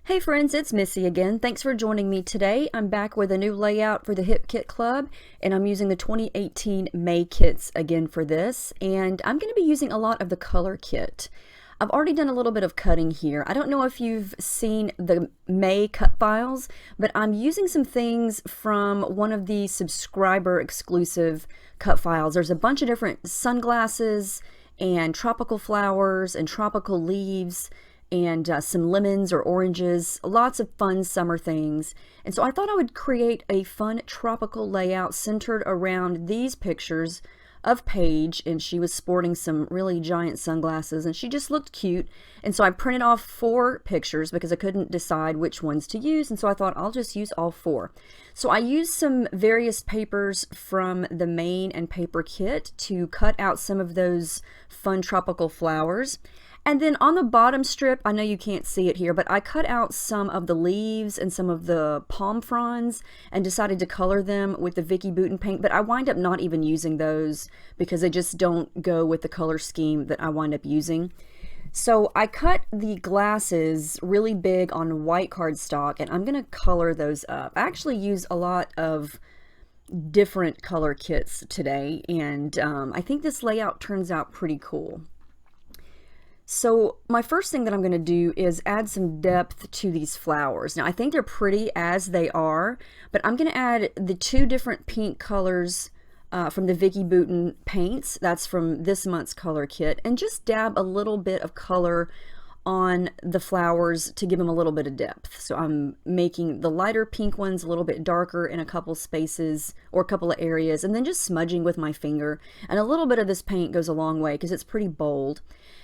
Hey friends, it's Missy again. Thanks for joining me today. I'm back with a new layout for the Hip Kit Club, and I'm using the 2018 May kits again for this, and I'm going to be using a lot of the color kit. I've already done a little bit of cutting here. I don't know if you've seen the May cut files, but I'm using some things from one of the subscriber exclusive cut files. There's a bunch of different sunglasses and tropical flowers and tropical leaves and some lemons or oranges, lots of fun summer things. And so I thought I would create a fun tropical layout centered around these pictures of Paige, and she was sporting some really giant sunglasses and she just looked cute. And so I printed off 4 pictures because I couldn't decide which ones to use, and so I thought I'll just use all 4. So I used some various papers from the Main and Paper kit to cut out some of those fun tropical flowers. And then on the bottom strip, I know you can't see it here, but I cut out some of the leaves and some of the palm fronds and decided to color them with the Vicki Boutin paint, but I wind up not even using those because they just don't go with the color scheme that I wind up using. So I cut the glasses really big on white cardstock, and I'm going to color those up. I actually use a lot of different color kits today, and I think this layout turns out pretty cool. So my first thing that I'm going to do is add some depth to these flowers. Now I think they're pretty as they are, but I'm going to add the 2 different pink colors from the Vicki Boutin paints. That's from this month's color kit, and just dab a little bit of color on the flowers to give them a little bit of depth. So I'm making the lighter pink ones a little bit darker in a couple spaces or a couple of areas, and then just smudging with my finger. And a little bit of this paint goes a long way because it's pretty bold.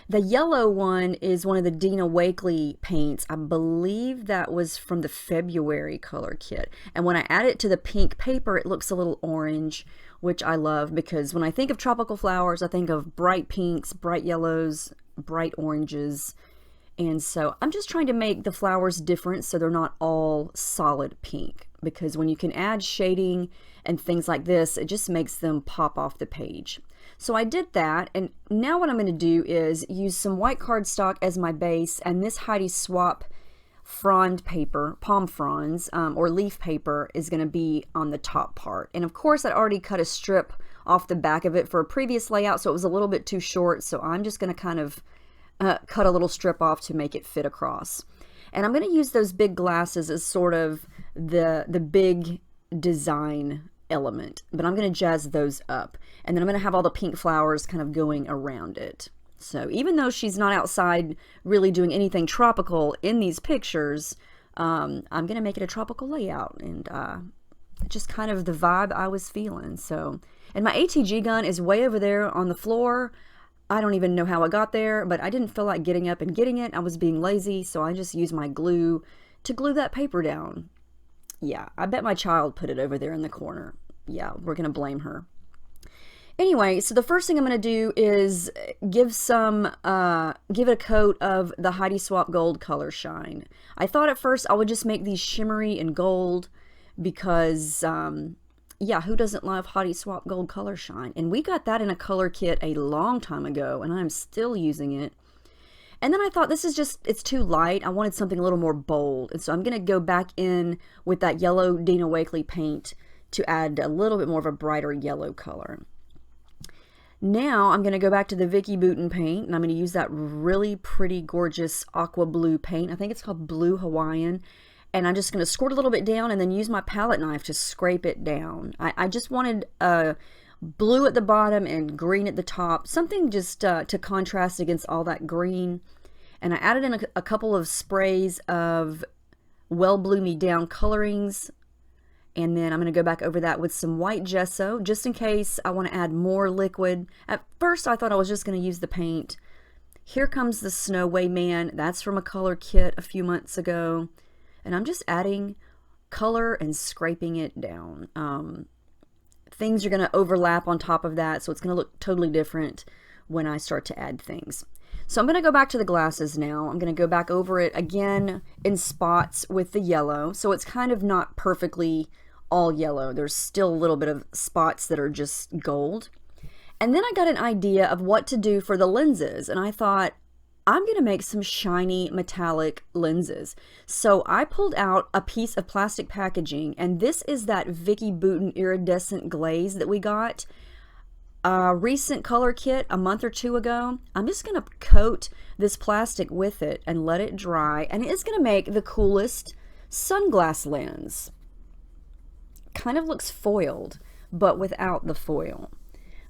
The yellow one is one of the Dina Wakley paints. I believe that was from the February color kit. And when I add it to the pink paper, it looks a little orange, which I love because when I think of tropical flowers, I think of bright pinks, bright yellows, bright oranges. And so I'm just trying to make the flowers different so they're not all solid pink, because when you can add shading and things like this, it just makes them pop off the page. So I did that, and now what I'm going to do is use some white cardstock as my base, and this Heidi Swap frond paper, palm fronds, or leaf paper is going to be on the top part. And of course I already cut a strip off the back of it for a previous layout, so it was a little bit too short, so I'm just going to kind of cut a little strip off to make it fit across. And I'm going to use those big glasses as sort of the big design element, but I'm going to jazz those up, and then I'm going to have all the pink flowers kind of going around it. So even though she's not outside really doing anything tropical in these pictures, I'm going to make it a tropical layout, and just kind of the vibe I was feeling. So, and my ATG gun is way over there on the floor. I don't even know how I got there, but I didn't feel like getting up and getting it. I was being lazy, so I just used my glue to glue that paper down. Yeah, I bet my child put it over there in the corner. Yeah, we're going to blame her. Anyway, so the first thing I'm going to do is give it a coat of the Heidi Swap Gold Color Shine. I thought at first I would just make these shimmery and gold because, yeah, who doesn't love Heidi Swap Gold Color Shine? And we got that in a color kit a long time ago, and I'm still using it. And then I thought this is just, it's too light. I wanted something a little more bold. And so I'm going to go back in with that yellow Dina Wakley paint to add a little bit more of a brighter yellow color. Now I'm going to go back to the Vicki Boutin paint, and I'm going to use that really pretty, gorgeous aqua blue paint. I think it's called Blue Hawaiian. And I'm just going to squirt a little bit down and then use my palette knife to scrape it down. I just wanted blue at the bottom and green at the top, something just to contrast against all that green. And I added in a couple of sprays of Well Blue Me Down colorings, and then I'm going to go back over that with some white gesso just in case I want to add more liquid. At first I thought I was just going to use the paint. Here comes the Snow Way Man. That's from a color kit a few months ago, and I'm just adding color and scraping it down. Things are going to overlap on top of that, so it's going to look totally different when I start to add things. So I'm going to go back to the glasses now. I'm going to go back over it again in spots with the yellow, so it's kind of not perfectly all yellow. There's still a little bit of spots that are just gold. And then I got an idea of what to do for the lenses, and I thought, I'm going to make some shiny metallic lenses. So I pulled out a piece of plastic packaging, and this is that Vicky Bouton iridescent glaze that we got. A recent color kit a month or two ago. I'm just going to coat this plastic with it and let it dry, and it's going to make the coolest sunglass lens. Kind of looks foiled, but without the foil.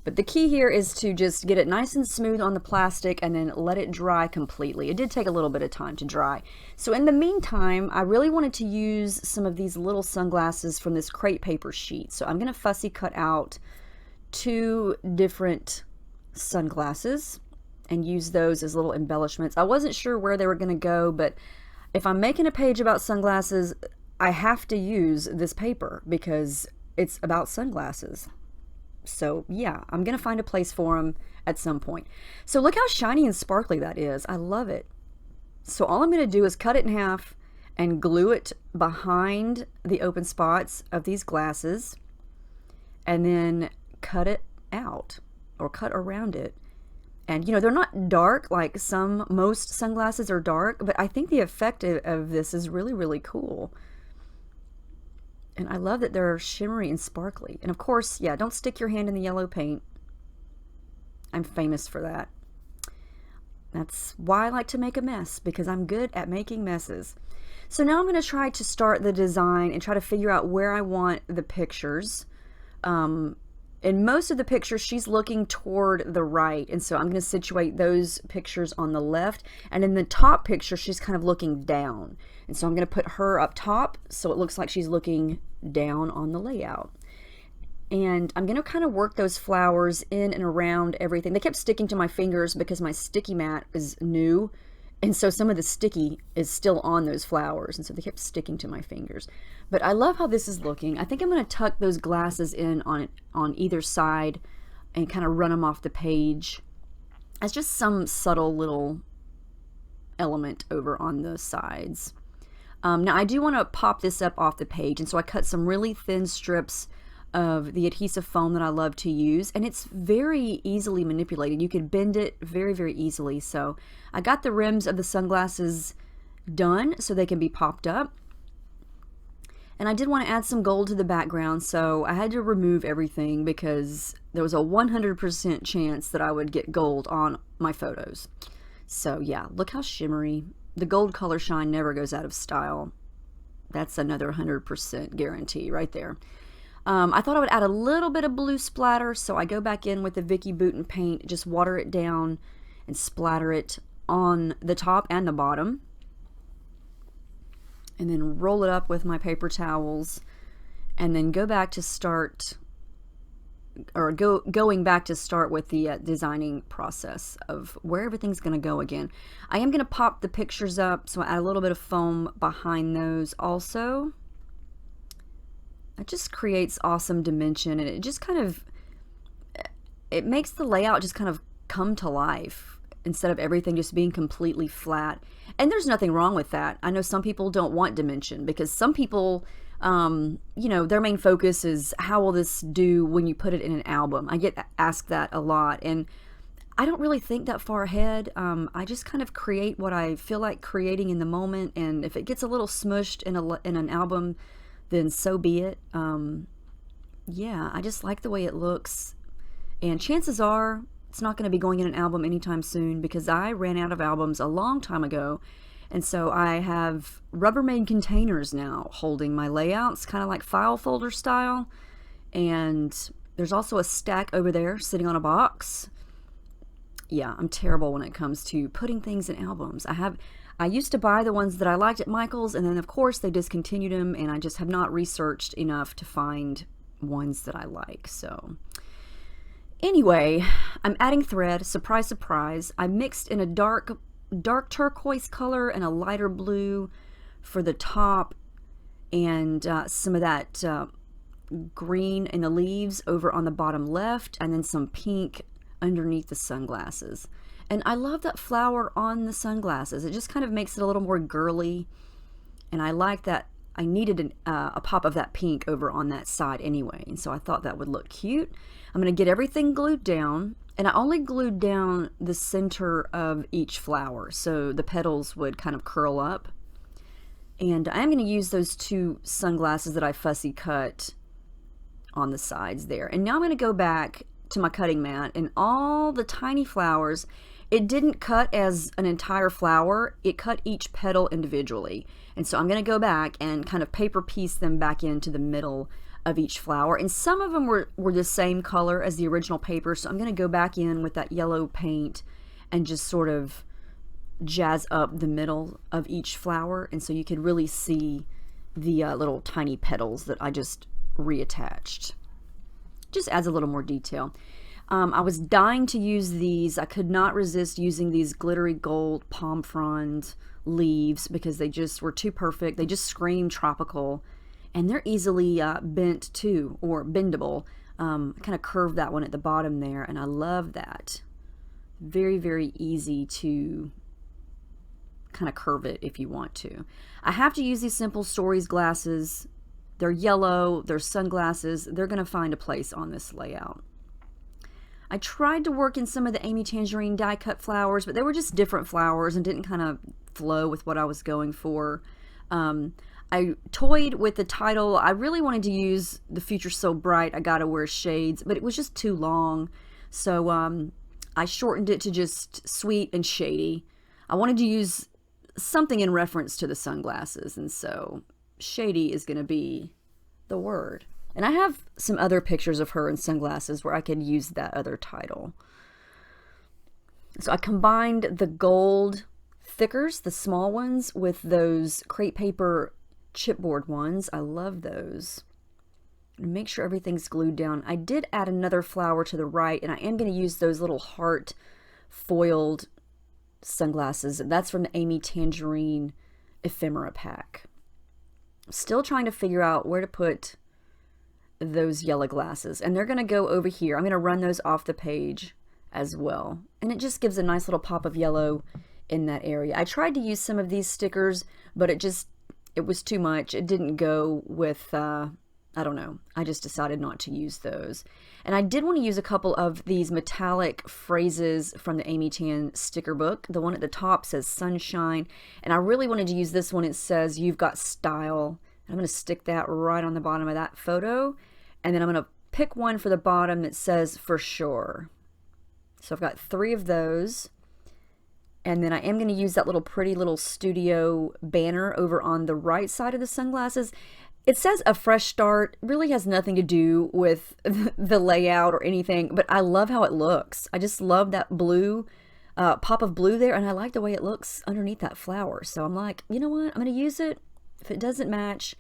But the key here is to just get it nice and smooth on the plastic and then let it dry completely. It did take a little bit of time to dry. So in the meantime, I really wanted to use some of these little sunglasses from this crepe paper sheet. So I'm going to fussy cut out 2 different sunglasses and use those as little embellishments. I wasn't sure where they were going to go, but if I'm making a page about sunglasses, I have to use this paper because it's about sunglasses. So yeah, I'm going to find a place for them at some point. So look how shiny and sparkly that is. I love it. So all I'm going to do is cut it in half and glue it behind the open spots of these glasses, and then cut it out or cut around it. And you know, they're not dark like most sunglasses are dark, but I think the effect of this is really, really cool. And I love that they're shimmery and sparkly. And of course, yeah, don't stick your hand in the yellow paint. I'm famous for that. That's why I like to make a mess, because I'm good at making messes. So now I'm going to try to start the design and try to figure out where I want the pictures. In most of the pictures, she's looking toward the right, and so I'm going to situate those pictures on the left. And in the top picture, she's kind of looking down. And so I'm going to put her up top so it looks like she's looking down on the layout. And I'm going to kind of work those flowers in and around everything. They kept sticking to my fingers because my sticky mat is new. And so some of the sticky is still on those flowers. And so they kept sticking to my fingers. But I love how this is looking. I think I'm going to tuck those glasses in on either side and kind of run them off the page as just some subtle little element over on the sides. Now I do want to pop this up off the page, and so I cut some really thin strips of the adhesive foam that I love to use, and it's very easily manipulated. You can bend it very, very easily. So I got the rims of the sunglasses done so they can be popped up. And I did want to add some gold to the background, so I had to remove everything because there was a 100% chance that I would get gold on my photos. So yeah, look how shimmery. The gold color shine never goes out of style. That's another 100% guarantee right there. I thought I would add a little bit of blue splatter, so I go back in with the Vicky Bouton paint, just water it down and splatter it on the top and the bottom. And then roll it up with my paper towels, and then go back to start, or going back to start with the designing process of where everything's going to go again. I am going to pop the pictures up, so I add a little bit of foam behind those also. It just creates awesome dimension, and it just kind of, it makes the layout just kind of come to life instead of everything just being completely flat. And there's nothing wrong with that. I know some people don't want dimension because some people, you know, their main focus is how will this do when you put it in an album. I get asked that a lot, and I don't really think that far ahead. I just kind of create what I feel like creating in the moment, and if it gets a little smushed in an album, then so be it. Yeah, I just like the way it looks, and chances are it's not going to be going in an album anytime soon because I ran out of albums a long time ago. And so I have Rubbermaid containers now holding my layouts, kind of like file folder style. And there's also a stack over there sitting on a box. Yeah, I'm terrible when it comes to putting things in albums. I used to buy the ones that I liked at Michael's, and then of course they discontinued them, and I just have not researched enough to find ones that I like. So anyway, I'm adding thread. Surprise, surprise. I mixed in a dark turquoise color and a lighter blue for the top, and some of that green in the leaves over on the bottom left, and then some pink underneath the sunglasses. And I love that flower on the sunglasses. It just kind of makes it a little more girly, and I like that I needed a pop of that pink over on that side anyway, and so I thought that would look cute. I'm going to get everything glued down, and I only glued down the center of each flower so the petals would kind of curl up. And I'm going to use those two sunglasses that I fussy cut on the sides there. And now I'm going to go back to my cutting mat, and all the tiny flowers, it didn't cut as an entire flower, it cut each petal individually. And so I'm going to go back and kind of paper piece them back into the middle of each flower. And some of them were the same color as the original paper, so I'm going to go back in with that yellow paint and just sort of jazz up the middle of each flower, and so you could really see the little tiny petals that I just reattached. Just adds a little more detail. I was dying to use these. I could not resist using these glittery gold palm frond leaves because they just were too perfect. They just scream tropical, and they're easily bent too, or bendable. I kind of curved that one at the bottom there, and I love that. Very, very easy to kind of curve it if you want to. I have to use these Simple Stories glasses. They're yellow, they're sunglasses. They're going to find a place on this layout. I tried to work in some of the Amy Tangerine die cut flowers, but they were just different flowers and didn't kind of flow with what I was going for. I toyed with the title. I really wanted to use The Future's So Bright, I Gotta Wear Shades, but it was just too long. So I shortened it to just Sweet and Shady. I wanted to use something in reference to the sunglasses, and so Shady is going to be the word. And I have some other pictures of her in sunglasses where I could use that other title. So I combined the gold thickers, the small ones, with those crepe paper chipboard ones. I love those. And make sure everything's glued down. I did add another flower to the right, and I am going to use those little heart foiled sunglasses. That's from the Amy Tangerine ephemera pack. Still trying to figure out where to put those yellow glasses, and they're going to go over here. I'm going to run those off the page as well, and it just gives a nice little pop of yellow in that area. I tried to use some of these stickers, but it was too much. It didn't go with I don't know. I just decided not to use those. And I did want to use a couple of these metallic phrases from the Amy Tan sticker book. The one at the top says sunshine, and I really wanted to use this one. It says you've got style. I'm going to stick that right on the bottom of that photo, and then I'm going to pick one for the bottom that says for sure. So I've got 3 of those, and then I am going to use that little pretty little studio banner over on the right side of the sunglasses. It says a fresh start. Really has nothing to do with the layout or anything, but I love how it looks. I just love that blue, pop of blue there, and I like the way it looks underneath that flower. So I'm like, you know what? I'm going to use it. If it doesn't match,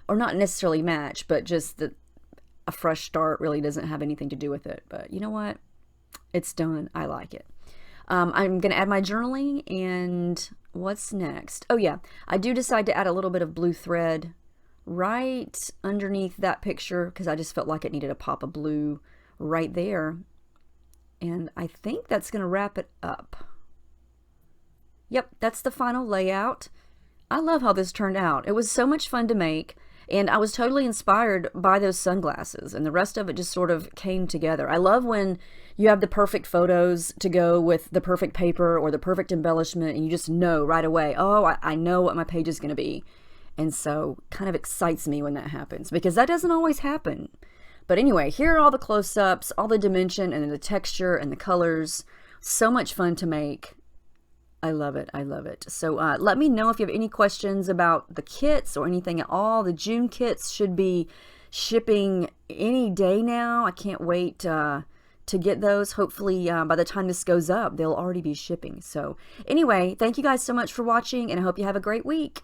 or not necessarily match, but just a fresh start really doesn't have anything to do with it. But you know what? It's done. I like it. I'm going to add my journaling, and what's next? Oh yeah, I do decide to add a little bit of blue thread right underneath that picture because I just felt like it needed a pop of blue right there. And I think that's going to wrap it up. Yep, that's the final layout. I love how this turned out. It was so much fun to make, and I was totally inspired by those sunglasses, and the rest of it just sort of came together. I love when you have the perfect photos to go with the perfect paper or the perfect embellishment, and you just know right away, oh, I know what my page is going to be. And so kind of excites me when that happens, because that doesn't always happen. But anyway, here are all the close-ups, all the dimension and the texture and the colors. So much fun to make. I love it. I love it. So let me know if you have any questions about the kits or anything at all. The June kits should be shipping any day now. I can't wait to get those. Hopefully by the time this goes up, they'll already be shipping. So anyway, thank you guys so much for watching, and I hope you have a great week.